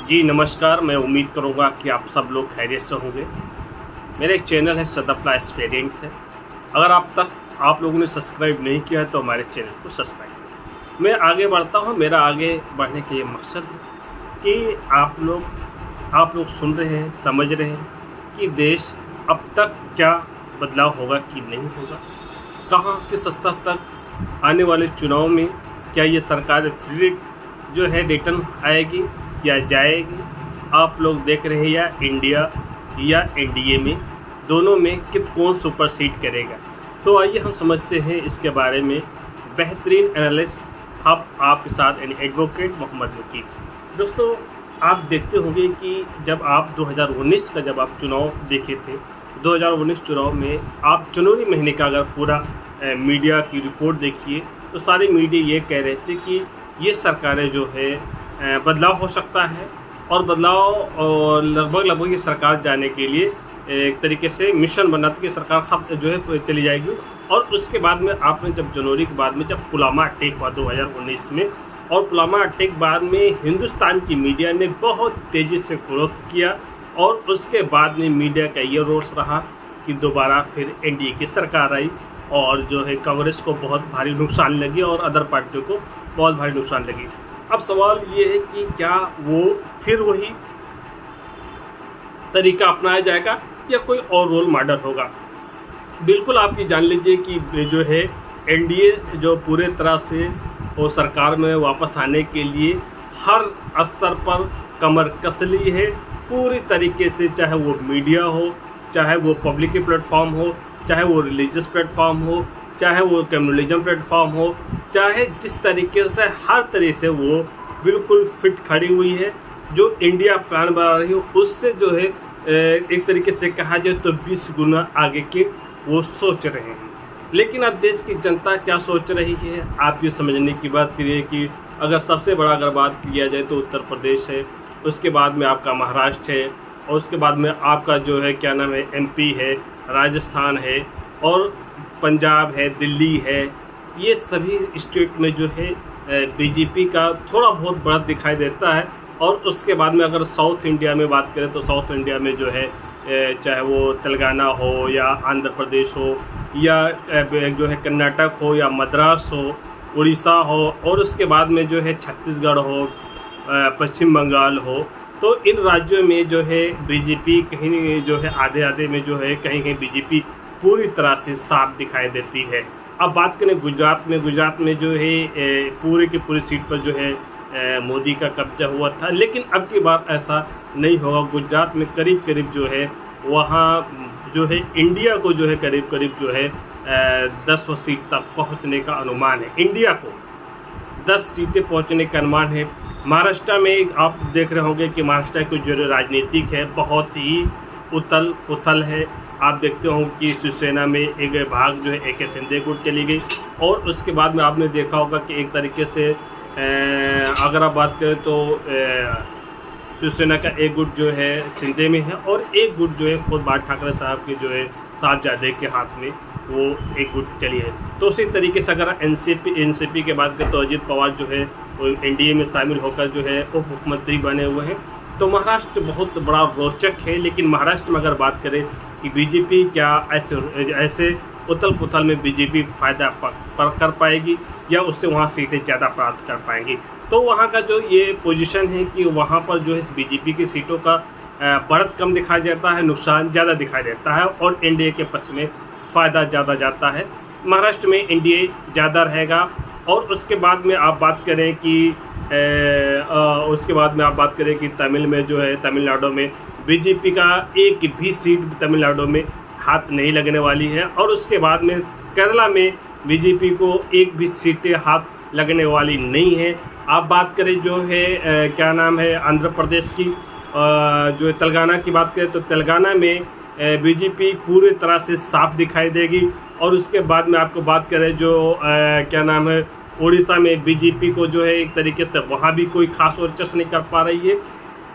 जी नमस्कार। मैं उम्मीद करूँगा कि आप सब लोग खैरियत से होंगे। मेरा एक चैनल है सदफला एक्सपीरियंस है। अगर आप लोगों ने सब्सक्राइब नहीं किया है तो हमारे चैनल को सब्सक्राइब करें। मैं आगे बढ़ता हूँ। मेरा आगे बढ़ने का ये मकसद है कि आप लोग सुन रहे हैं, समझ रहे हैं कि देश अब तक क्या बदलाव होगा कि नहीं होगा, कहाँ किस स्तर तक आने वाले चुनाव में क्या ये सरकार फ्री जो है रिटर्न आएगी या जाएगी। आप लोग देख रहे हैं या इंडिया या एनडीए में दोनों में कौन सुपरसीड करेगा। तो आइए हम समझते हैं इसके बारे में बेहतरीन एनालिस्ट आपके साथ यानी एडवोकेट मोहम्मद वकील। दोस्तों, आप देखते होंगे कि जब आप 2019 का जब आप चुनाव देखे थे, 2019 चुनाव में आप जनवरी महीने का अगर पूरा मीडिया की रिपोर्ट देखिए तो सारे मीडिया ये कह रहे थे कि ये सरकारें जो है बदलाव हो सकता है और बदलाव और लगभग ये सरकार जाने के लिए एक तरीके से मिशन बना था कि सरकार खत्म जो है चली जाएगी। और उसके बाद में आपने जब जनवरी के बाद में जब पुलवामा अटैक हुआ 2019 में, और पुलवामा अटैक बाद में हिंदुस्तान की मीडिया ने बहुत तेज़ी से ग्रोथ किया और उसके बाद में मीडिया का ये रोल्स रहा कि दोबारा फिर एनडीए की सरकार आई और जो है कांग्रेस को बहुत भारी नुकसान लगी और अदर पार्टियों को बहुत भारी नुकसान लगी। अब सवाल ये है कि क्या वो फिर वही तरीका अपनाया जाएगा या कोई और रोल मॉडल होगा। बिल्कुल आप ये जान लीजिए कि जो है एनडीए जो पूरे तरह से वो सरकार में वापस आने के लिए हर स्तर पर कमर कस ली है पूरी तरीके से, चाहे वो मीडिया हो, चाहे वो पब्लिक प्लेटफॉर्म हो, चाहे वो रिलीजियस प्लेटफॉर्म हो, चाहे वो कम्युनलिज्म प्लेटफॉर्म हो, चाहे जिस तरीके से हर तरीके से वो बिल्कुल फिट खड़ी हुई है। जो इंडिया प्लान बना रही हो उससे जो है एक तरीके से कहा जाए तो 20 गुना आगे के वो सोच रहे हैं। लेकिन अब देश की जनता क्या सोच रही है, आप ये समझने की बात करिए कि अगर सबसे बड़ा अगर बात किया जाए तो उत्तर प्रदेश है, उसके बाद में आपका महाराष्ट्र है, और उसके बाद में आपका जो है क्या नाम है एमपी है, राजस्थान है, और पंजाब है, दिल्ली है। ये सभी स्टेट में जो है बीजेपी का थोड़ा बहुत बढ़त दिखाई देता है। और उसके बाद में अगर साउथ इंडिया में बात करें तो साउथ इंडिया में जो है चाहे वो तेलंगाना हो या आंध्र प्रदेश हो या जो है कर्नाटक हो या मद्रास हो, उड़ीसा हो, और उसके बाद में जो है छत्तीसगढ़ हो, पश्चिम बंगाल हो, तो इन राज्यों में जो है बीजेपी कहीं जो है आधे आधे में जो है कहीं बीजेपी पूरी तरह से साफ दिखाई देती है। अब बात करें गुजरात में जो है पूरी की पूरी सीट पर जो है मोदी का कब्जा हुआ था, लेकिन अब की बार ऐसा नहीं होगा। गुजरात में करीब करीब जो है वहाँ जो है इंडिया को जो है करीब करीब जो है 10 सीट तक पहुँचने का अनुमान है। इंडिया को 10 सीटें पहुँचने का अनुमान है। महाराष्ट्र में आप देख रहे होंगे कि महाराष्ट्र की जो राजनीतिक है बहुत ही उथल पुथल है। आप देखते होंगे कि शिवसेना में एक भाग जो है AK शिंदे गुट चली गई, और उसके बाद में आपने देखा होगा कि एक तरीके से अगर आप बात करें तो शिवसेना का एक गुट जो है शिंदे में है और एक गुट जो है खुद बाल ठाकरे साहब के जो है साहबजादे के हाथ में वो एक गुट चली है। तो उसी तरीके से अगर एनसीपी के बात करें तो अजीत पवार जो है वो एनडीए में शामिल होकर जो है उप मुख्यमंत्री बने हुए हैं। तो महाराष्ट्र बहुत बड़ा रोचक है। लेकिन महाराष्ट्र में अगर बात करें कि बीजेपी क्या ऐसे उथल पुथल में बीजेपी फ़ायदा कर पाएगी या उससे वहाँ सीटें ज़्यादा प्राप्त कर पाएंगी, तो वहाँ का जो ये पोजीशन है कि वहाँ पर जो है बीजेपी की सीटों का बढ़त कम दिखाई देता है, नुकसान ज़्यादा दिखाई देता है, और एनडीए के पक्ष में फ़ायदा ज़्यादा जाता है। महाराष्ट्र में एनडीए ज़्यादा रहेगा। और उसके बाद में आप बात करें कि तमिल में जो है तमिलनाडु में बीजेपी का एक भी सीट तमिलनाडु में हाथ नहीं लगने वाली है, और उसके बाद में केरला में बीजेपी को एक भी सीटें हाथ लगने वाली नहीं है। आप बात करें जो है क्या नाम है आंध्र प्रदेश की, जो है तेलंगाना की बात करें तो तेलंगाना में बीजेपी पूरी तरह से साफ दिखाई देगी। और उसके बाद में आपको बात करें जो क्या नाम है उड़ीसा में बीजेपी को जो है एक तरीके से वहाँ भी कोई खास वर्चस्व नहीं कर पा रही है।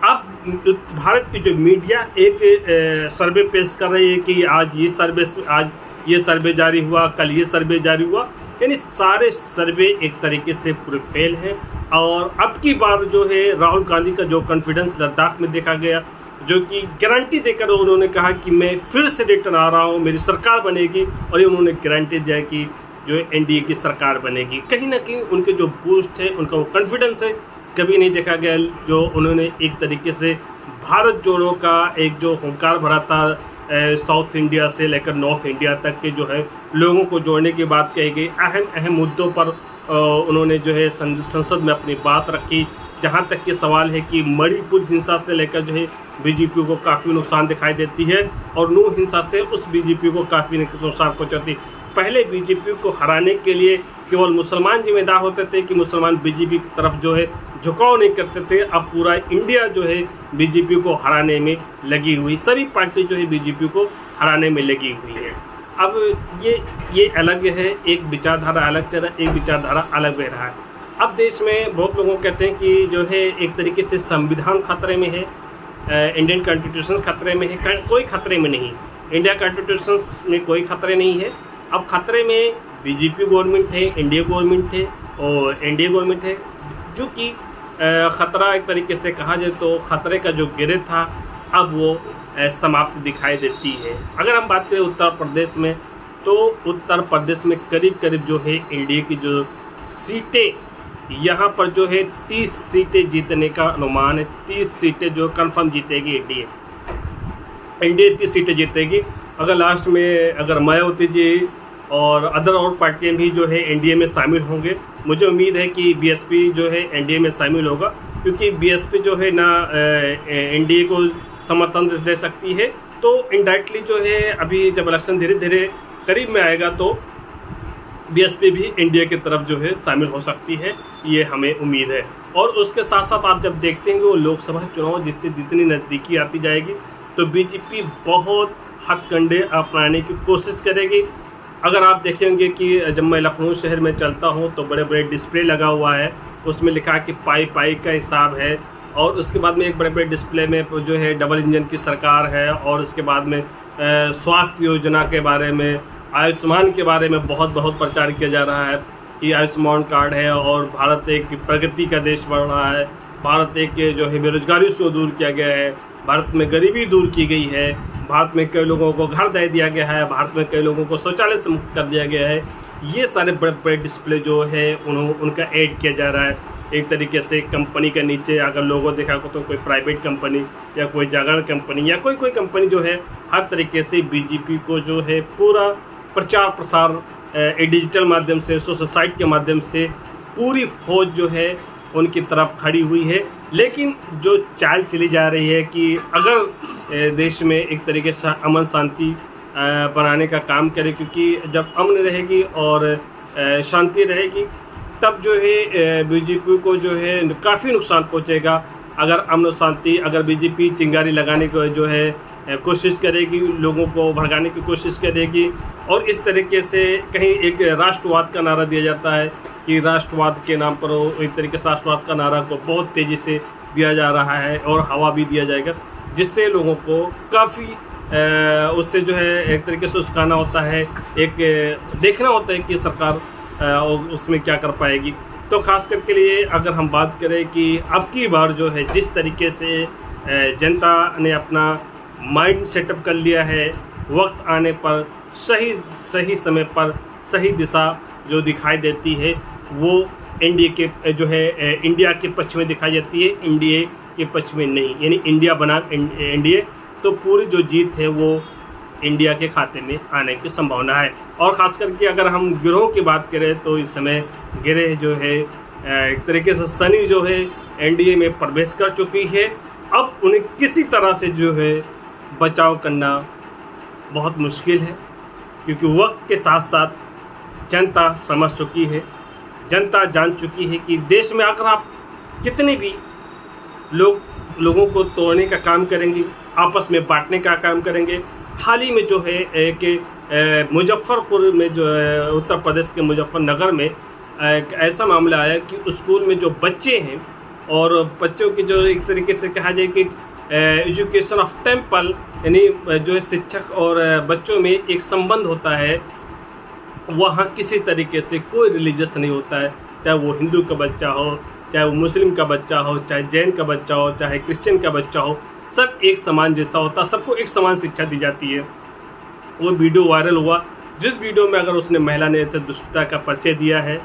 अब भारत की जो मीडिया एक सर्वे पेश कर रही है कि आज ये सर्वे जारी हुआ, कल ये सर्वे जारी हुआ, यानी सारे सर्वे एक तरीके से पूरे फेल हैं। और अब की बार जो है राहुल गांधी का जो कॉन्फिडेंस लद्दाख में देखा गया, जो कि गारंटी देकर उन्होंने कहा कि मैं फिर से रिटर्न आ रहा हूँ, मेरी सरकार बनेगी, और ये उन्होंने गारंटी दिया कि जो एनडीए की सरकार बनेगी। कहीं ना कहीं उनके जो बूस्ट है, उनका वो कॉन्फिडेंस है, कभी नहीं देखा गया। जो उन्होंने एक तरीके से भारत जोड़ो का एक जो हुंकार भरा था, साउथ इंडिया से लेकर नॉर्थ इंडिया तक के जो है लोगों को जोड़ने की बात कही गई। अहम मुद्दों पर उन्होंने जो है संसद में अपनी बात रखी। जहाँ तक कि सवाल है कि मणिपुर हिंसा से लेकर जो है बीजेपी को काफ़ी नुकसान दिखाई देती है, और नू हिंसा से उस बीजेपी को काफ़ी नुकसान पहुँचाती। पहले बीजेपी को हराने के लिए केवल मुसलमान जिम्मेदार होते थे कि मुसलमान बीजेपी की तरफ जो है झुकाव नहीं करते थे। अब पूरा इंडिया जो है बीजेपी को हराने में लगी हुई, सभी पार्टी जो है बीजेपी को हराने में लगी हुई है। अब ये अलग है, एक विचारधारा अलग चल रहा है, एक विचारधारा अलग बह रहा है। अब देश में बहुत लोगों कहते हैं कि जो है एक तरीके से संविधान खतरे में है, इंडियन कॉन्स्टिट्यूशन खतरे में है। कोई खतरे में नहीं, इंडिया कॉन्स्टिट्यूशन में कोई खतरे नहीं है। अब खतरे में बीजेपी गवर्नमेंट है, इंडिया गवर्नमेंट है और एनडीए गवर्नमेंट है, जो कि ख़तरा एक तरीके से कहा जाए तो ख़तरे का जो गिरे था अब वो समाप्त दिखाई देती है। अगर हम बात करें उत्तर प्रदेश में, तो उत्तर प्रदेश में करीब जो है इंडिया की जो सीटें, यहाँ पर जो है 30 सीटें जीतने का अनुमान है। 30 सीटें जो कंफर्म जीतेगी इंडिया 30 सीटें जीतेगी। अगर लास्ट में अगर मायावती जी और और पार्टियां भी जो है एनडीए में शामिल होंगे, मुझे उम्मीद है कि बीएसपी जो है एनडीए में शामिल होगा, क्योंकि बीएसपी जो है ना एनडीए को समर्थन दे सकती है। तो इनडायरेक्टली जो है अभी जब इलेक्शन धीरे धीरे करीब में आएगा तो बीएसपी भी इंडिया की तरफ जो है शामिल हो सकती है, ये हमें उम्मीद है। और उसके साथ साथ आप जब देखते हैं कि वो लोकसभा चुनाव जितनी नज़दीकी आती जाएगी तो बीजेपी बहुत हथकंडे अपनाने की कोशिश करेगी। अगर आप देखेंगे कि जब मैं लखनऊ शहर में चलता हूँ तो बड़े बड़े डिस्प्ले लगा हुआ है, उसमें लिखा है कि पाई का हिसाब है, और उसके बाद में एक बड़े बड़े डिस्प्ले में जो है डबल इंजन की सरकार है, और उसके बाद में स्वास्थ्य योजना के बारे में, आयुष्मान के बारे में बहुत प्रचार किया जा रहा है कि आयुष्मान कार्ड है और भारत एक प्रगति का देश बन रहा है। भारत एक जो है बेरोजगारी से दूर किया गया है, भारत में गरीबी दूर की गई है, भारत में कई लोगों को घर दे दिया गया है, भारत में कई लोगों को शौचालय से मुक्त कर दिया गया है। ये सारे बड़े बड़े डिस्प्ले जो है उनका ऐड किया जा रहा है। एक तरीके से कंपनी के नीचे अगर लोगो देखा तो कोई प्राइवेट कंपनी या कोई जागरण कंपनी या कोई कंपनी जो है हर तरीके से बीजेपी को जो है पूरा प्रचार प्रसार डिजिटल माध्यम से, सोशल साइट के माध्यम से पूरी फौज जो है उनकी तरफ खड़ी हुई है। लेकिन जो चाल चली जा रही है कि अगर देश में एक तरीके से अमन शांति बनाने का काम करे, क्योंकि जब अमन रहेगी और शांति रहेगी तब जो है बीजेपी को जो है काफ़ी नुकसान पहुंचेगा। अगर अमन शांति, अगर बीजेपी चिंगारी लगाने को जो है कोशिश करेगी, लोगों को भड़काने की कोशिश करेगी, और इस तरीके से कहीं एक राष्ट्रवाद का नारा दिया जाता है कि राष्ट्रवाद के नाम पर एक तरीके से राष्ट्रवाद का नारा को बहुत तेज़ी से दिया जा रहा है और हवा भी दिया जाएगा, जिससे लोगों को काफ़ी उससे जो है एक तरीके से उसकाना होता है, एक देखना होता है कि सरकार उसमें क्या कर पाएगी। तो ख़ास करके लिए अगर हम बात करें कि अब की बार जो है जिस तरीके से जनता ने अपना माइंड सेटअप कर लिया है, वक्त आने पर सही समय पर सही दिशा जो दिखाई देती है वो इंडिया के जो है इंडिया के पक्ष में दिखाई देती है, इंडिया के पक्ष में नहीं। यानी इंडिया बनाम इंडिया, तो पूरी जो जीत है वो इंडिया के खाते में आने की संभावना है। और ख़ास करके अगर हम गिरोह की बात करें तो इस समय गिरोह जो है एक तरीके से सनी जो है एनडीए में प्रवेश कर चुकी है। अब उन्हें किसी तरह से जो है बचाव करना बहुत मुश्किल है, क्योंकि वक्त के साथ साथ जनता समझ चुकी है, जनता जान चुकी है कि देश में अगर आप कितने भी लोगों को तोड़ने का काम करेंगे, आपस में बांटने का काम करेंगे। हाल ही में जो है एक मुजफ्फरपुर में जो है उत्तर प्रदेश के मुजफ्फरनगर में एक ऐसा मामला आया कि स्कूल में जो बच्चे हैं और बच्चों की जो एक तरीके से कहा जाए कि एजुकेशन ऑफ टेम्पल, यानी जो है शिक्षक और बच्चों में एक संबंध होता है, वहाँ किसी तरीके से कोई रिलीजियस नहीं होता है, चाहे वो हिंदू का बच्चा हो, चाहे वो मुस्लिम का बच्चा हो, चाहे जैन का बच्चा हो, चाहे क्रिश्चियन का बच्चा हो, सब एक समान जैसा होता है, सबको एक समान शिक्षा दी जाती है। वो वीडियो वायरल हुआ, जिस वीडियो में अगर उसने महिला ने दुष्टता का परिचय दिया है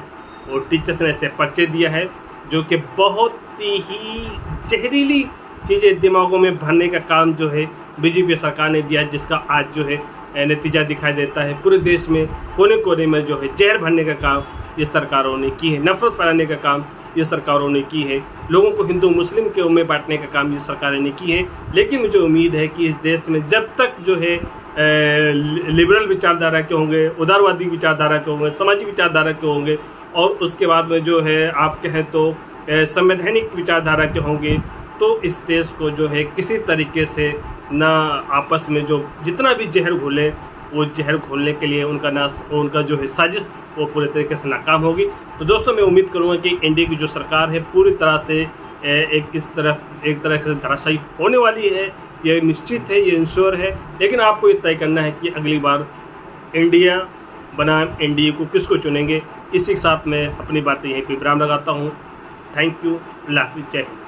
और टीचर्स ने ऐसे परिचय दिया है, जो कि बहुत ही जहरीली चीज़ें दिमागों में भरने का काम जो है बीजेपी सरकार ने दिया है, जिसका आज जो है नतीजा दिखाई देता है। पूरे देश में कोने कोने में जो है जहर भरने का काम ये सरकारों ने की है, नफरत फैलाने का काम ये सरकारों ने की है, लोगों को हिंदू मुस्लिम के में बांटने का काम ये सरकारें ने की है। लेकिन मुझे उम्मीद है कि इस देश में जब तक जो है लिबरल विचारधारा के होंगे, उदारवादी विचारधारा के होंगे, समाजी विचारधारा के होंगे, और उसके बाद में जो है आप कहें तो संवैधानिक विचारधारा के होंगे, तो इस देश को जो है किसी तरीके से ना आपस में जो जितना भी जहर घोले, वो जहर घोलने के लिए उनका जो है साजिश वो पूरे तरीके से नाकाम होगी। तो दोस्तों, मैं उम्मीद करूँगा कि एनडीए की जो सरकार है पूरी तरह से एक तरह से धराशायी होने वाली है, ये निश्चित है, ये इंश्योर है। लेकिन आपको ये तय करना है कि अगली बार इंडिया बनाम एनडीए को किसको चुनेंगे। इसी के साथ मैं अपनी बातें यहीं पर विराम लगाता हूँ। थैंक यू, अल्लाह हाफ़िज़, जय हिंद।